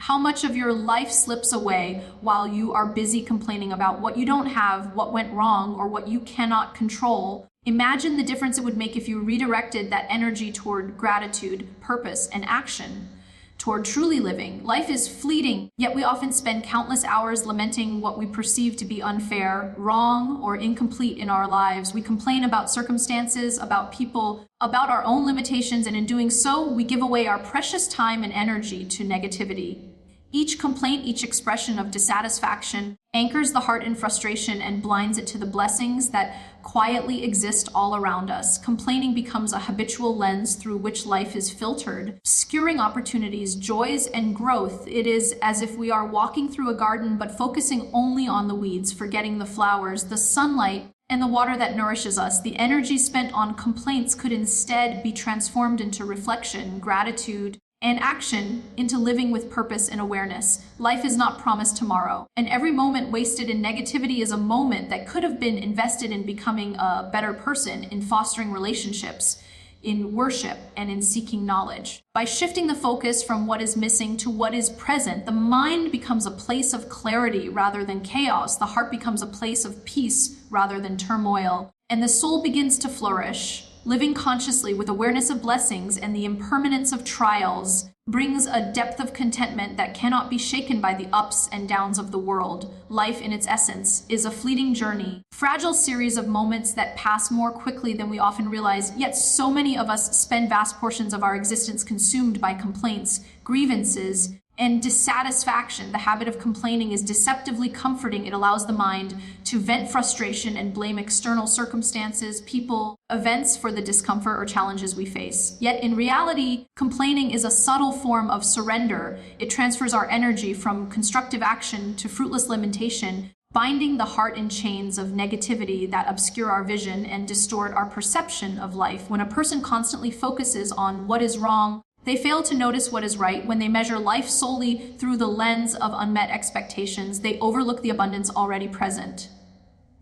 How much of your life slips away while you are busy complaining about what you don't have, what went wrong, or what you cannot control? Imagine the difference it would make if you redirected that energy toward gratitude, purpose, and action, toward truly living. Life is fleeting, yet we often spend countless hours lamenting what we perceive to be unfair, wrong, or incomplete in our lives. We complain about circumstances, about people, about our own limitations, and in doing so, we give away our precious time and energy to negativity. Each complaint, each expression of dissatisfaction anchors the heart in frustration and blinds it to the blessings that quietly exist all around us. Complaining becomes a habitual lens through which life is filtered, obscuring opportunities, joys, and growth. It is as if we are walking through a garden but focusing only on the weeds, forgetting the flowers, the sunlight, and the water that nourishes us. The energy spent on complaints could instead be transformed into reflection, gratitude, and action, into living with purpose and awareness. Life is not promised tomorrow, and every moment wasted in negativity is a moment that could have been invested in becoming a better person, in fostering relationships, in worship, and in seeking knowledge. By shifting the focus from what is missing to what is present, the mind becomes a place of clarity rather than chaos. The heart becomes a place of peace rather than turmoil, and the soul begins to flourish. Living consciously with awareness of blessings and the impermanence of trials brings a depth of contentment that cannot be shaken by the ups and downs of the world. Life, in its essence, is a fleeting journey, fragile series of moments that pass more quickly than we often realize, yet so many of us spend vast portions of our existence consumed by complaints, grievances, and dissatisfaction. The habit of complaining is deceptively comforting. It allows the mind to vent frustration and blame external circumstances, people, events for the discomfort or challenges we face. Yet in reality, complaining is a subtle form of surrender. It transfers our energy from constructive action to fruitless lamentation, binding the heart in chains of negativity that obscure our vision and distort our perception of life. When a person constantly focuses on what is wrong, they fail to notice what is right. When they measure life solely through the lens of unmet expectations, they overlook the abundance already present.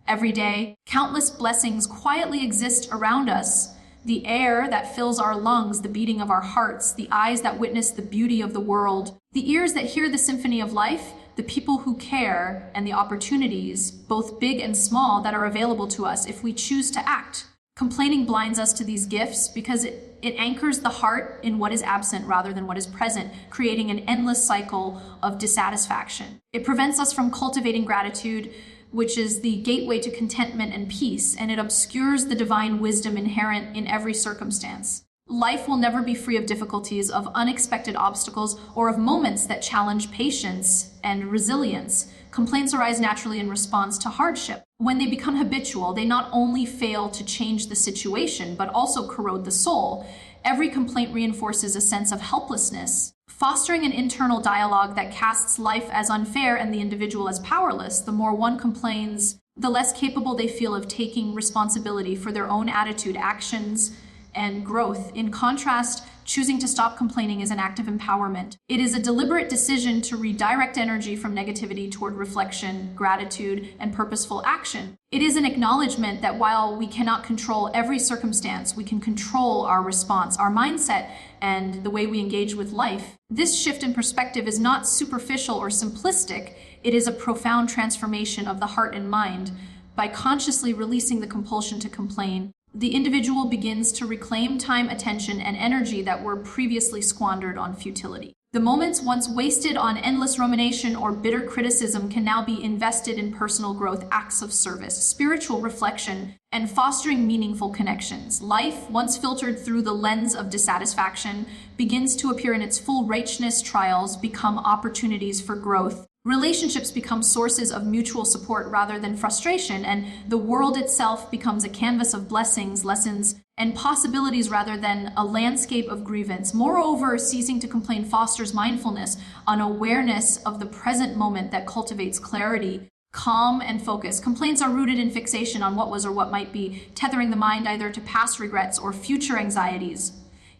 Every day, countless blessings quietly exist around us. The air that fills our lungs, the beating of our hearts, the eyes that witness the beauty of the world, the ears that hear the symphony of life, the people who care, and the opportunities, both big and small, that are available to us if we choose to act. Complaining blinds us to these gifts because it anchors the heart in what is absent rather than what is present, creating an endless cycle of dissatisfaction. It prevents us from cultivating gratitude, which is the gateway to contentment and peace, and it obscures the divine wisdom inherent in every circumstance. Life will never be free of difficulties, of unexpected obstacles, or of moments that challenge patience and resilience. Complaints arise naturally in response to hardship. When they become habitual, they not only fail to change the situation, but also corrode the soul. Every complaint reinforces a sense of helplessness, fostering an internal dialogue that casts life as unfair and the individual as powerless. The more one complains, the less capable they feel of taking responsibility for their own attitude, actions, and growth. In contrast, choosing to stop complaining is an act of empowerment. It is a deliberate decision to redirect energy from negativity toward reflection, gratitude, and purposeful action. It is an acknowledgement that while we cannot control every circumstance, we can control our response, our mindset, and the way we engage with life. This shift in perspective is not superficial or simplistic. It is a profound transformation of the heart and mind. By consciously releasing the compulsion to complain, the individual begins to reclaim time, attention, and energy that were previously squandered on futility. The moments once wasted on endless rumination or bitter criticism can now be invested in personal growth, acts of service, spiritual reflection, and fostering meaningful connections. Life, once filtered through the lens of dissatisfaction, begins to appear in its full richness. Trials become opportunities for growth. Relationships become sources of mutual support rather than frustration, and the world itself becomes a canvas of blessings, lessons, and possibilities rather than a landscape of grievance. Moreover, ceasing to complain fosters mindfulness, an awareness of the present moment that cultivates clarity, calm, and focus. Complaints are rooted in fixation on what was or what might be, tethering the mind either to past regrets or future anxieties.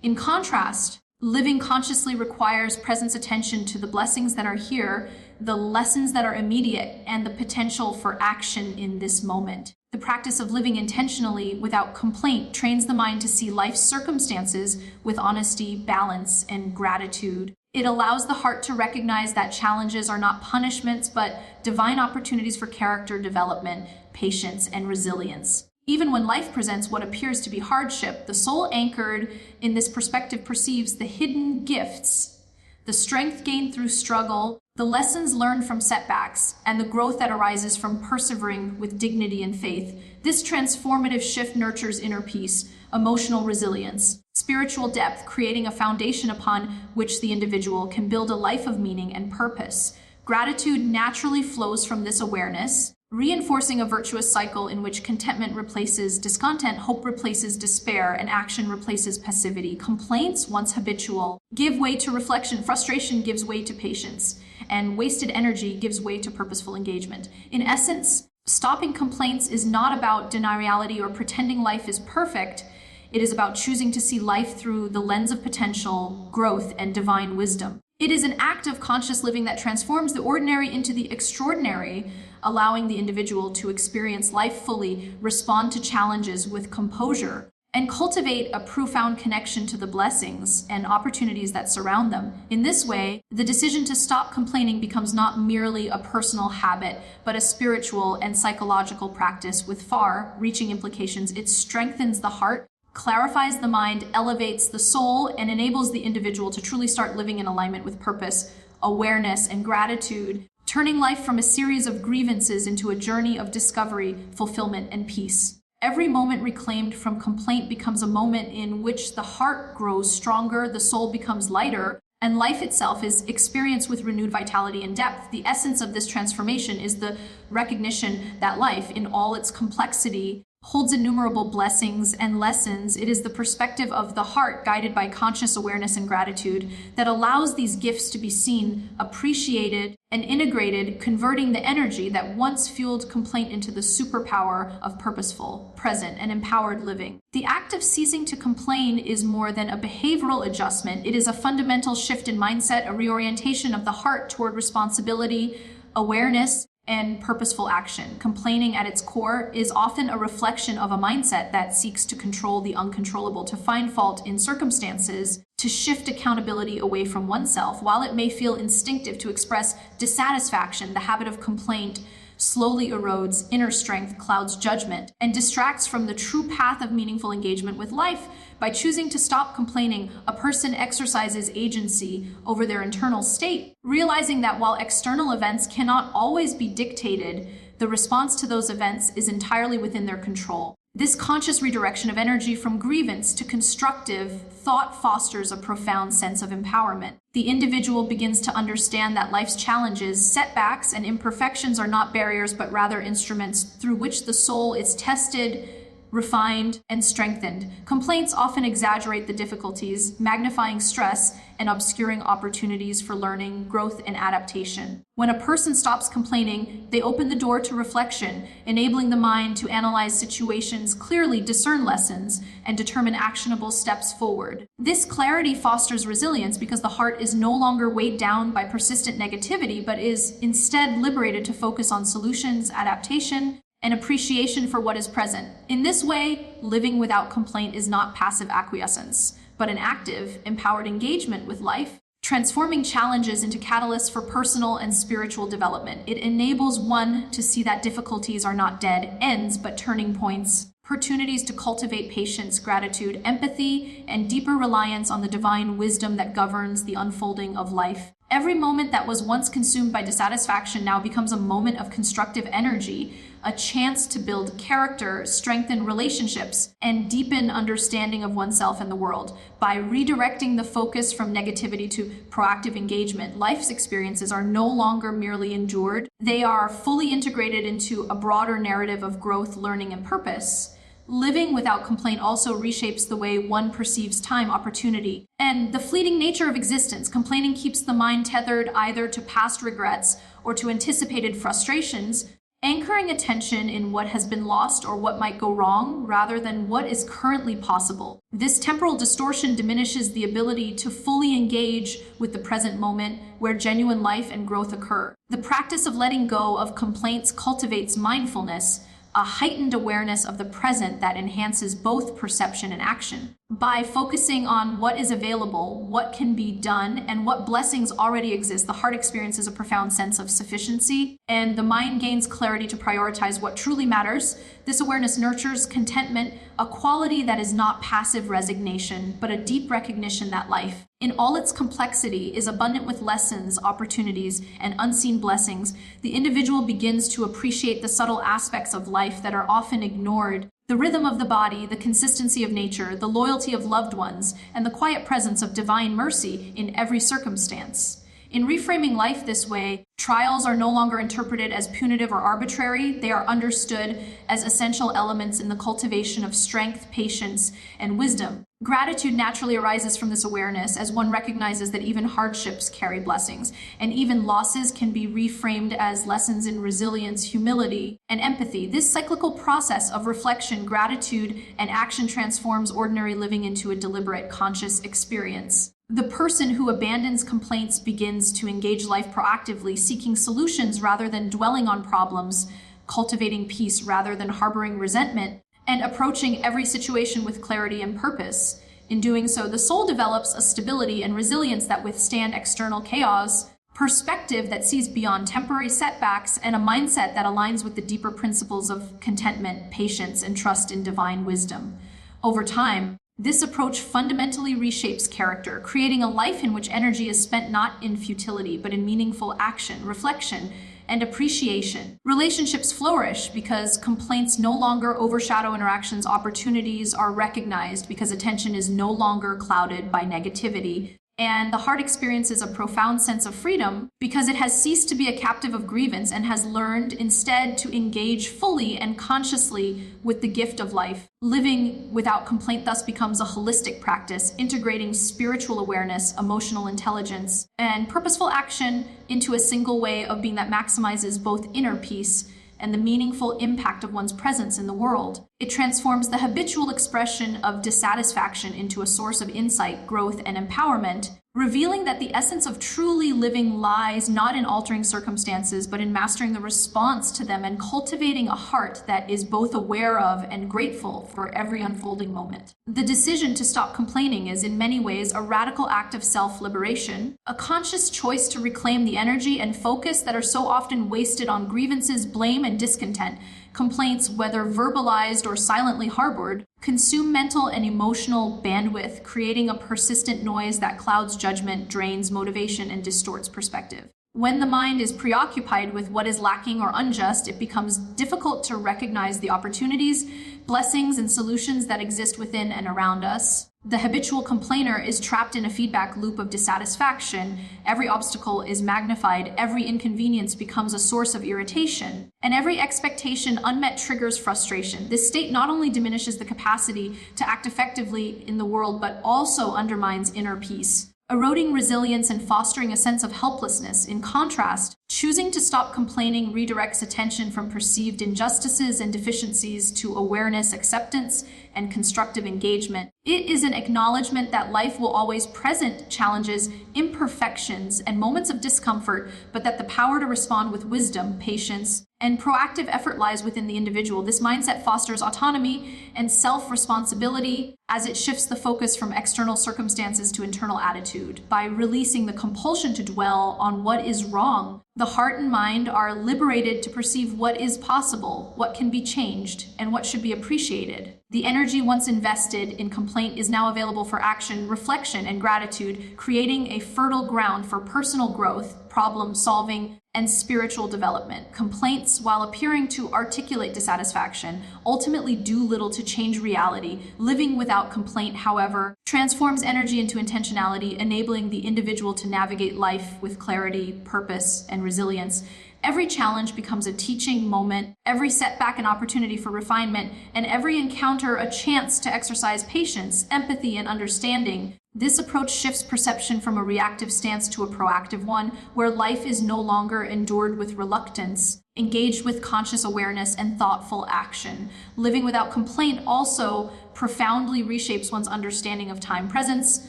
In contrast, living consciously requires presence attention to the blessings that are here, the lessons that are immediate, and the potential for action in this moment. The practice of living intentionally without complaint trains the mind to see life's circumstances with honesty, balance, and gratitude. It allows the heart to recognize that challenges are not punishments, but divine opportunities for character development, patience, and resilience. Even when life presents what appears to be hardship, the soul anchored in this perspective perceives the hidden gifts, the strength gained through struggle, the lessons learned from setbacks, and the growth that arises from persevering with dignity and faith. This transformative shift nurtures inner peace, emotional resilience, spiritual depth, creating a foundation upon which the individual can build a life of meaning and purpose. Gratitude naturally flows from this awareness, reinforcing a virtuous cycle in which contentment replaces discontent, hope replaces despair, and action replaces passivity. Complaints, once habitual, give way to reflection, frustration gives way to patience, and wasted energy gives way to purposeful engagement. In essence, stopping complaints is not about deniality or pretending life is perfect. It is about choosing to see life through the lens of potential, growth, and divine wisdom. It is an act of conscious living that transforms the ordinary into the extraordinary, allowing the individual to experience life fully, respond to challenges with composure, and cultivate a profound connection to the blessings and opportunities that surround them. In this way, the decision to stop complaining becomes not merely a personal habit, but a spiritual and psychological practice with far-reaching implications. It strengthens the heart, clarifies the mind, elevates the soul, and enables the individual to truly start living in alignment with purpose, awareness, and gratitude, turning life from a series of grievances into a journey of discovery, fulfillment, and peace. Every moment reclaimed from complaint becomes a moment in which the heart grows stronger, the soul becomes lighter, and life itself is experienced with renewed vitality and depth. The essence of this transformation is the recognition that life, in all its complexity, holds innumerable blessings and lessons. It is the perspective of the heart, guided by conscious awareness and gratitude, that allows these gifts to be seen, appreciated, and integrated, converting the energy that once fueled complaint into the superpower of purposeful, present, and empowered living. The act of ceasing to complain is more than a behavioral adjustment. It is a fundamental shift in mindset, a reorientation of the heart toward responsibility, awareness, and purposeful action. Complaining at its core is often a reflection of a mindset that seeks to control the uncontrollable, to find fault in circumstances, to shift accountability away from oneself. While it may feel instinctive to express dissatisfaction, the habit of complaint slowly erodes inner strength, clouds judgment, and distracts from the true path of meaningful engagement with life. By choosing to stop complaining, a person exercises agency over their internal state, realizing that while external events cannot always be dictated, the response to those events is entirely within their control. This conscious redirection of energy from grievance to constructive thought fosters a profound sense of empowerment. The individual begins to understand that life's challenges, setbacks, and imperfections are not barriers, but rather instruments through which the soul is tested, refined, and strengthened. Complaints often exaggerate the difficulties, magnifying stress and obscuring opportunities for learning, growth, and adaptation. When a person stops complaining, they open the door to reflection, enabling the mind to analyze situations clearly, discern lessons, and determine actionable steps forward. This clarity fosters resilience because the heart is no longer weighed down by persistent negativity, but is instead liberated to focus on solutions, adaptation, and appreciation for what is present. In this way, living without complaint is not passive acquiescence, but an active, empowered engagement with life, transforming challenges into catalysts for personal and spiritual development. It enables one to see that difficulties are not dead ends, but turning points, opportunities to cultivate patience, gratitude, empathy, and deeper reliance on the divine wisdom that governs the unfolding of life. Every moment that was once consumed by dissatisfaction now becomes a moment of constructive energy, a chance to build character, strengthen relationships, and deepen understanding of oneself and the world. By redirecting the focus from negativity to proactive engagement, life's experiences are no longer merely endured. They are fully integrated into a broader narrative of growth, learning, and purpose. Living without complaint also reshapes the way one perceives time, opportunity, and the fleeting nature of existence. Complaining keeps the mind tethered either to past regrets or to anticipated frustrations, anchoring attention in what has been lost or what might go wrong rather than what is currently possible. This temporal distortion diminishes the ability to fully engage with the present moment where genuine life and growth occur. The practice of letting go of complaints cultivates mindfulness, a heightened awareness of the present that enhances both perception and action. By focusing on what is available, what can be done, and what blessings already exist, the heart experiences a profound sense of sufficiency, and the mind gains clarity to prioritize what truly matters. This awareness nurtures contentment, a quality that is not passive resignation, but a deep recognition that life, in all its complexity, is abundant with lessons, opportunities, and unseen blessings. The individual begins to appreciate the subtle aspects of life that are often ignored: the rhythm of the body, the consistency of nature, the loyalty of loved ones, and the quiet presence of divine mercy in every circumstance. In reframing life this way, trials are no longer interpreted as punitive or arbitrary. They are understood as essential elements in the cultivation of strength, patience, and wisdom. Gratitude naturally arises from this awareness, as one recognizes that even hardships carry blessings, and even losses can be reframed as lessons in resilience, humility, and empathy. This cyclical process of reflection, gratitude, and action transforms ordinary living into a deliberate, conscious experience. The person who abandons complaints begins to engage life proactively, seeking solutions rather than dwelling on problems, cultivating peace rather than harboring resentment, and approaching every situation with clarity and purpose. In doing so, the soul develops a stability and resilience that withstand external chaos, perspective that sees beyond temporary setbacks, and a mindset that aligns with the deeper principles of contentment, patience, and trust in divine wisdom. Over time, this approach fundamentally reshapes character, creating a life in which energy is spent not in futility, but in meaningful action, reflection, and appreciation. Relationships flourish because complaints no longer overshadow interactions. Opportunities are recognized because attention is no longer clouded by negativity. And the heart experiences a profound sense of freedom because it has ceased to be a captive of grievance and has learned instead to engage fully and consciously with the gift of life. Living without complaint thus becomes a holistic practice, integrating spiritual awareness, emotional intelligence, and purposeful action into a single way of being that maximizes both inner peace and the meaningful impact of one's presence in the world. It transforms the habitual expression of dissatisfaction into a source of insight, growth, and empowerment, revealing that the essence of truly living lies not in altering circumstances, but in mastering the response to them and cultivating a heart that is both aware of and grateful for every unfolding moment. The decision to stop complaining is in many ways a radical act of self-liberation, a conscious choice to reclaim the energy and focus that are so often wasted on grievances, blame, and discontent. Complaints, whether verbalized or silently harbored, consume mental and emotional bandwidth, creating a persistent noise that clouds judgment, drains motivation, and distorts perspective. When the mind is preoccupied with what is lacking or unjust, it becomes difficult to recognize the opportunities, blessings, and solutions that exist within and around us. The habitual complainer is trapped in a feedback loop of dissatisfaction. Every obstacle is magnified, every inconvenience becomes a source of irritation, and every expectation unmet triggers frustration. This state not only diminishes the capacity to act effectively in the world, but also undermines inner peace, eroding resilience and fostering a sense of helplessness. In contrast, choosing to stop complaining redirects attention from perceived injustices and deficiencies to awareness, acceptance, and constructive engagement. It is an acknowledgement that life will always present challenges, imperfections, and moments of discomfort, but that the power to respond with wisdom, patience, and proactive effort lies within the individual. This mindset fosters autonomy and self-responsibility as it shifts the focus from external circumstances to internal attitude. By releasing the compulsion to dwell on what is wrong, the heart and mind are liberated to perceive what is possible, what can be changed, and what should be appreciated. The energy once invested in complaint is now available for action, reflection, and gratitude, creating a fertile ground for personal growth, problem solving, and spiritual development. Complaints, while appearing to articulate dissatisfaction, ultimately do little to change reality. Living without complaint, however, transforms energy into intentionality, enabling the individual to navigate life with clarity, purpose, and resilience. Every challenge becomes a teaching moment, every setback an opportunity for refinement, and every encounter a chance to exercise patience, empathy, and understanding. This approach shifts perception from a reactive stance to a proactive one, where life is no longer endured with reluctance, engaged with conscious awareness and thoughtful action. Living without complaint also profoundly reshapes one's understanding of time presence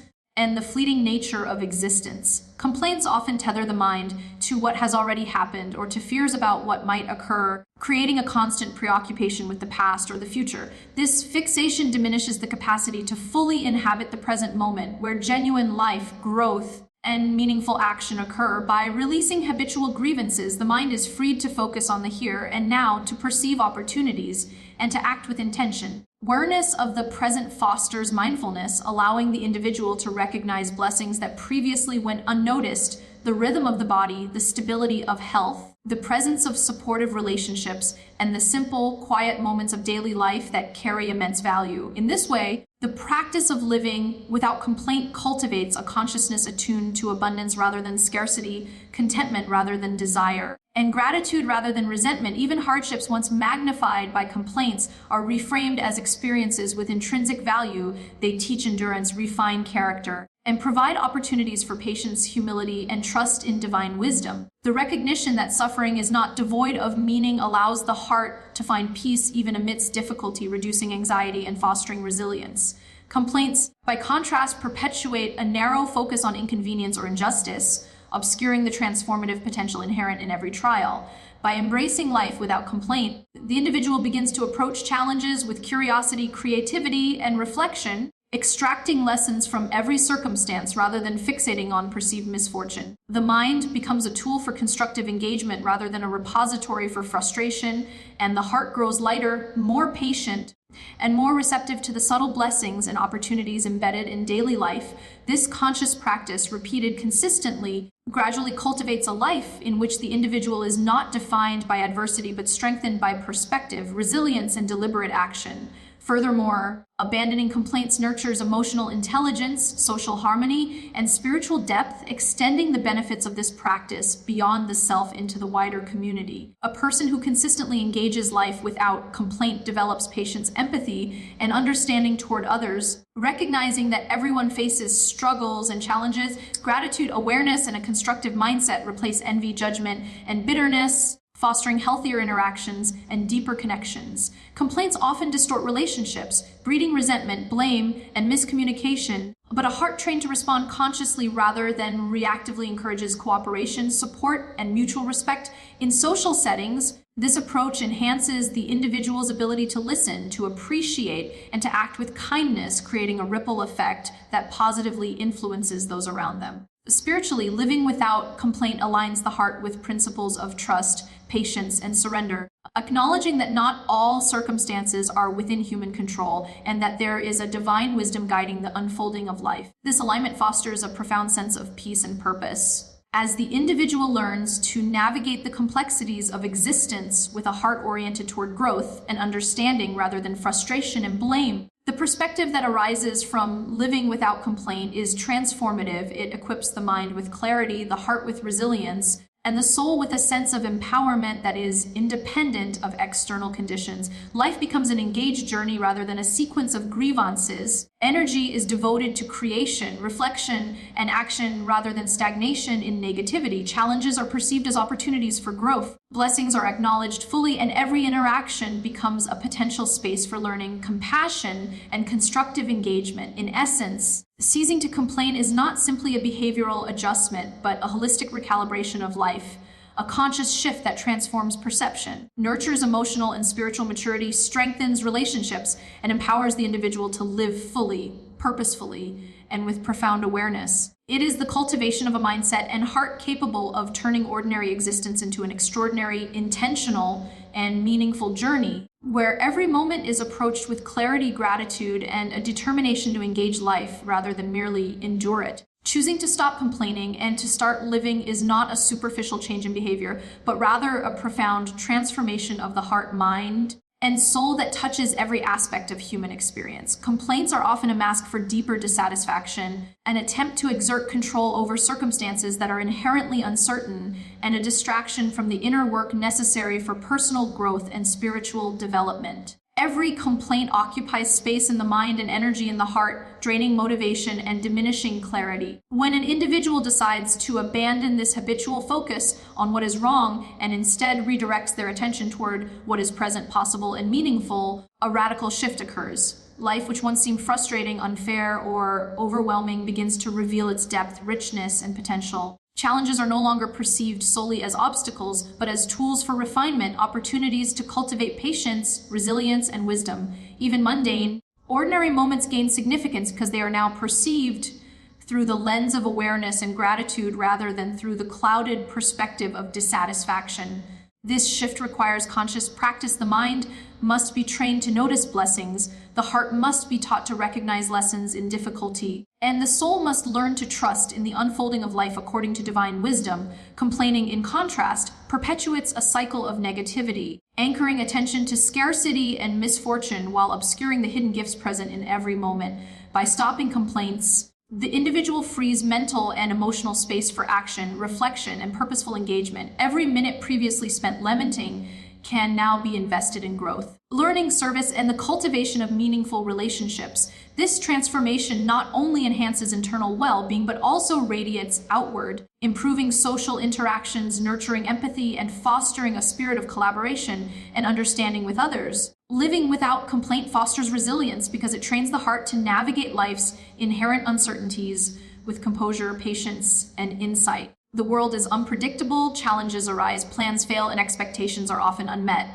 and the fleeting nature of existence. Complaints often tether the mind to what has already happened or to fears about what might occur, creating a constant preoccupation with the past or the future. This fixation diminishes the capacity to fully inhabit the present moment, where genuine life, growth, and meaningful action occur. By releasing habitual grievances, the mind is freed to focus on the here and now, to perceive opportunities, and to act with intention. Awareness of the present fosters mindfulness, allowing the individual to recognize blessings that previously went unnoticed, the rhythm of the body, the stability of health, the presence of supportive relationships, and the simple, quiet moments of daily life that carry immense value. In this way, the practice of living without complaint cultivates a consciousness attuned to abundance rather than scarcity, contentment rather than desire, and gratitude rather than resentment. Even hardships once magnified by complaints are reframed as experiences with intrinsic value. They teach endurance, refine character, and provide opportunities for patience, humility, and trust in divine wisdom. The recognition that suffering is not devoid of meaning allows the heart to find peace even amidst difficulty, reducing anxiety and fostering resilience. Complaints, by contrast, perpetuate a narrow focus on inconvenience or injustice, obscuring the transformative potential inherent in every trial. By embracing life without complaint, the individual begins to approach challenges with curiosity, creativity, and reflection, extracting lessons from every circumstance rather than fixating on perceived misfortune. The mind becomes a tool for constructive engagement rather than a repository for frustration, and the heart grows lighter, more patient, and more receptive to the subtle blessings and opportunities embedded in daily life. This conscious practice, repeated consistently, gradually cultivates a life in which the individual is not defined by adversity but strengthened by perspective, resilience, and deliberate action. Furthermore, abandoning complaints nurtures emotional intelligence, social harmony, and spiritual depth, extending the benefits of this practice beyond the self into the wider community. A person who consistently engages life without complaint develops patience, empathy, and understanding toward others, recognizing that everyone faces struggles and challenges. Gratitude, awareness, and a constructive mindset replace envy, judgment, and bitterness, fostering healthier interactions and deeper connections. Complaints often distort relationships, breeding resentment, blame, and miscommunication, but a heart trained to respond consciously rather than reactively encourages cooperation, support, and mutual respect. In social settings, this approach enhances the individual's ability to listen, to appreciate, and to act with kindness, creating a ripple effect that positively influences those around them. Spiritually, living without complaint aligns the heart with principles of trust, patience, and surrender, acknowledging that not all circumstances are within human control and that there is a divine wisdom guiding the unfolding of life. This alignment fosters a profound sense of peace and purpose. As the individual learns to navigate the complexities of existence with a heart oriented toward growth and understanding rather than frustration and blame, the perspective that arises from living without complaint is transformative. It equips the mind with clarity, the heart with resilience, and the soul with a sense of empowerment that is independent of external conditions. Life becomes an engaged journey rather than a sequence of grievances. Energy is devoted to creation, reflection, and action rather than stagnation in negativity. Challenges are perceived as opportunities for growth. Blessings are acknowledged fully, and every interaction becomes a potential space for learning, compassion, and constructive engagement. In essence, ceasing to complain is not simply a behavioral adjustment, but a holistic recalibration of life, a conscious shift that transforms perception, nurtures emotional and spiritual maturity, strengthens relationships, and empowers the individual to live fully, purposefully, and with profound awareness. It is the cultivation of a mindset and heart capable of turning ordinary existence into an extraordinary, intentional, and meaningful journey, where every moment is approached with clarity, gratitude, and a determination to engage life rather than merely endure it. Choosing to stop complaining and to start living is not a superficial change in behavior, but rather a profound transformation of the heart, mind, and soul that touches every aspect of human experience. Complaints are often a mask for deeper dissatisfaction, an attempt to exert control over circumstances that are inherently uncertain, and a distraction from the inner work necessary for personal growth and spiritual development. Every complaint occupies space in the mind and energy in the heart, draining motivation and diminishing clarity. When an individual decides to abandon this habitual focus on what is wrong and instead redirects their attention toward what is present, possible, and meaningful, a radical shift occurs. Life, which once seemed frustrating, unfair, or overwhelming, begins to reveal its depth, richness, and potential. Challenges are no longer perceived solely as obstacles, but as tools for refinement, opportunities to cultivate patience, resilience, and wisdom. Even mundane, ordinary moments gain significance because they are now perceived through the lens of awareness and gratitude rather than through the clouded perspective of dissatisfaction. This shift requires conscious practice. The mind must be trained to notice blessings, the heart must be taught to recognize lessons in difficulty, and the soul must learn to trust in the unfolding of life according to divine wisdom. Complaining, in contrast, perpetuates a cycle of negativity, anchoring attention to scarcity and misfortune while obscuring the hidden gifts present in every moment. By stopping complaints, the individual frees mental and emotional space for action, reflection, and purposeful engagement. Every minute previously spent lamenting can now be invested in growth, learning, service, and the cultivation of meaningful relationships. This transformation not only enhances internal well-being, but also radiates outward, improving social interactions, nurturing empathy, and fostering a spirit of collaboration and understanding with others. Living without complaint fosters resilience because it trains the heart to navigate life's inherent uncertainties with composure, patience, and insight. The world is unpredictable, challenges arise, plans fail, and expectations are often unmet.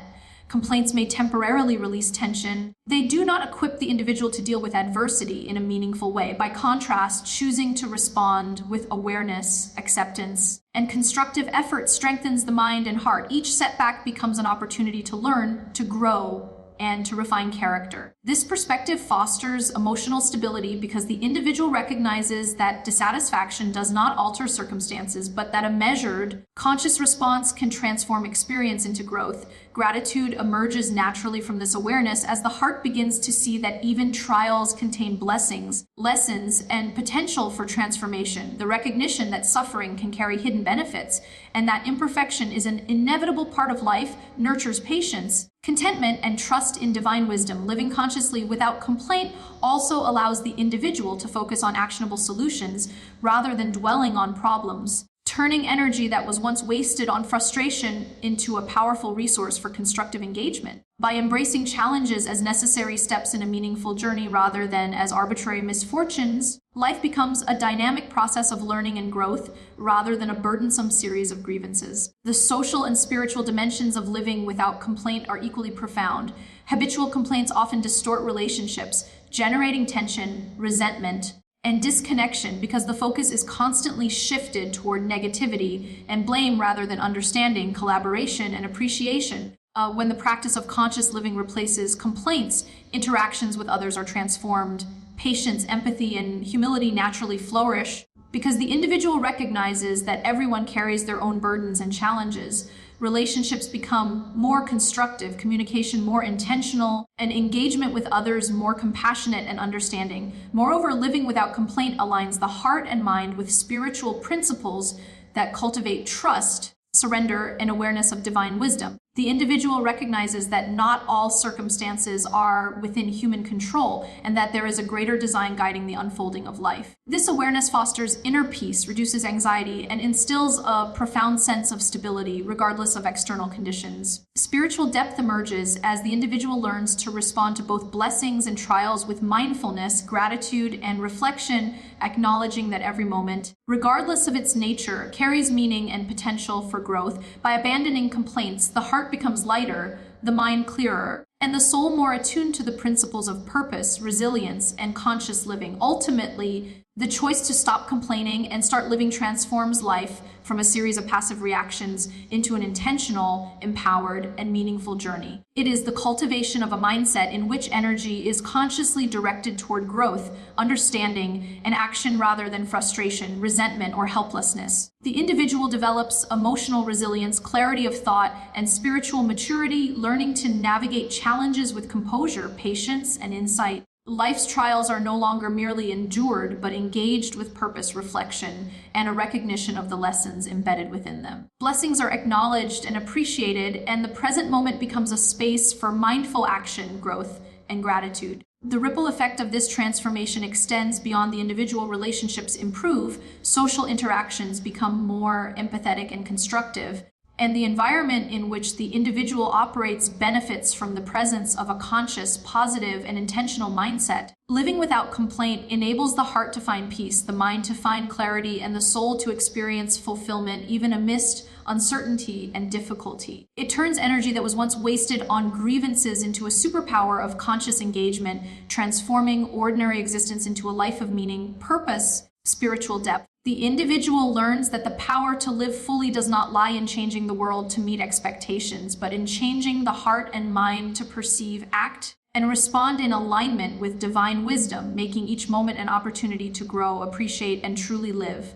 Complaints may temporarily release tension. They do not equip the individual to deal with adversity in a meaningful way. By contrast, choosing to respond with awareness, acceptance, and constructive effort strengthens the mind and heart. Each setback becomes an opportunity to learn, to grow, and to refine character. This perspective fosters emotional stability because the individual recognizes that dissatisfaction does not alter circumstances, but that a measured, conscious response can transform experience into growth. Gratitude emerges naturally from this awareness as the heart begins to see that even trials contain blessings, lessons, and potential for transformation. The recognition that suffering can carry hidden benefits and that imperfection is an inevitable part of life nurtures patience, contentment, and trust in divine wisdom. Living consciously without complaint also allows the individual to focus on actionable solutions rather than dwelling on problems, turning energy that was once wasted on frustration into a powerful resource for constructive engagement. By embracing challenges as necessary steps in a meaningful journey rather than as arbitrary misfortunes, life becomes a dynamic process of learning and growth rather than a burdensome series of grievances. The social and spiritual dimensions of living without complaint are equally profound. Habitual complaints often distort relationships, generating tension, resentment, and disconnection because the focus is constantly shifted toward negativity and blame rather than understanding, collaboration, and appreciation. When the practice of conscious living replaces complaints, interactions with others are transformed. Patience, empathy, and humility naturally flourish because the individual recognizes that everyone carries their own burdens and challenges. Relationships become more constructive, communication more intentional, and engagement with others more compassionate and understanding. Moreover, living without complaint aligns the heart and mind with spiritual principles that cultivate trust, surrender, and awareness of divine wisdom. The individual recognizes that not all circumstances are within human control and that there is a greater design guiding the unfolding of life. This awareness fosters inner peace, reduces anxiety, and instills a profound sense of stability regardless of external conditions. Spiritual depth emerges as the individual learns to respond to both blessings and trials with mindfulness, gratitude, and reflection, acknowledging that every moment, regardless of its nature, carries meaning and potential for growth. By abandoning complaints, the heart becomes lighter, the mind clearer, and the soul more attuned to the principles of purpose, resilience, and conscious living. Ultimately, the choice to stop complaining and start living transforms life from a series of passive reactions into an intentional, empowered, and meaningful journey. It is the cultivation of a mindset in which energy is consciously directed toward growth, understanding, and action rather than frustration, resentment, or helplessness. The individual develops emotional resilience, clarity of thought, and spiritual maturity, learning to navigate challenges with composure, patience, and insight. Life's trials are no longer merely endured, but engaged with purpose, reflection, and a recognition of the lessons embedded within them. Blessings are acknowledged and appreciated, and the present moment becomes a space for mindful action, growth, and gratitude. The ripple effect of this transformation extends beyond the individual. Relationships improve, social interactions become more empathetic and constructive, and the environment in which the individual operates benefits from the presence of a conscious, positive, and intentional mindset. Living without complaint enables the heart to find peace, the mind to find clarity, and the soul to experience fulfillment, even amidst uncertainty and difficulty. It turns energy that was once wasted on grievances into a superpower of conscious engagement, transforming ordinary existence into a life of meaning, purpose, spiritual depth. The individual learns that the power to live fully does not lie in changing the world to meet expectations, but in changing the heart and mind to perceive, act, and respond in alignment with divine wisdom, making each moment an opportunity to grow, appreciate, and truly live.